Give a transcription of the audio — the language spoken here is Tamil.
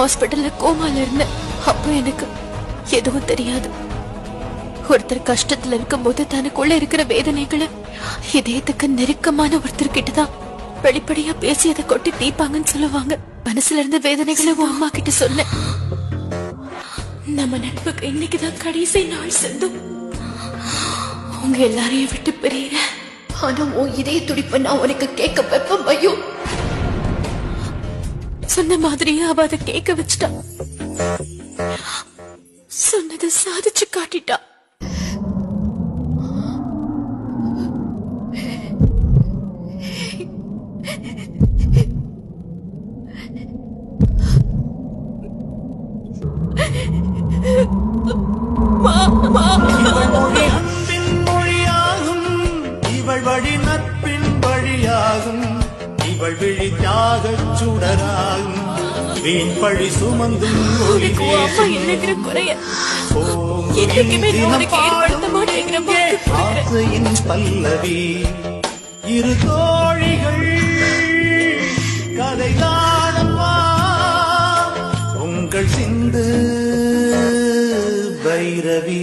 ஹாஸ்பிட்டல்ல கோமால இருந்தேன். அப்போ எனக்கு எதுவும் தெரியாது. ஒருத்தர் கஷ்டத்துல இருக்கும் போது தனக்குள்ள இருக்கிற வேதனைகளை இதயத்துக்கு நெருக்கமான ஒருத்தர் கிட்டதான் வெளிப்படையா பேசி அதை கொட்டி தீப்பாங்கன்னு சொல்லுவாங்க. மனசுல இருந்த வேதனைகளை உன் அம்மா கிட்ட சொன்ன. நம்ம நட்புக்கு இன்னைக்குதான் கடைசி நாள் செல்லும். உங்க எல்லாரையும் விட்டு பிரியற. ஆனா உன் இதய துடிப்ப நான் உனக்கு கேட்க வைப்பேன் பையோ. சொன்ன மாதிரியே அவ அதை கேட்க வச்சுட்டா. சொன்னதை சாதிச்சு காட்டிட்டா. இவள் வழி நட்பின் வழியாகும். இவள் விழி தியாகச் சுடராகும். வீண் பழி சுமந்தும் ஆசையின் பல்லவி. இரு தோழிகள் கதைதானம்மா உங்கள் சிந்து பைரவி.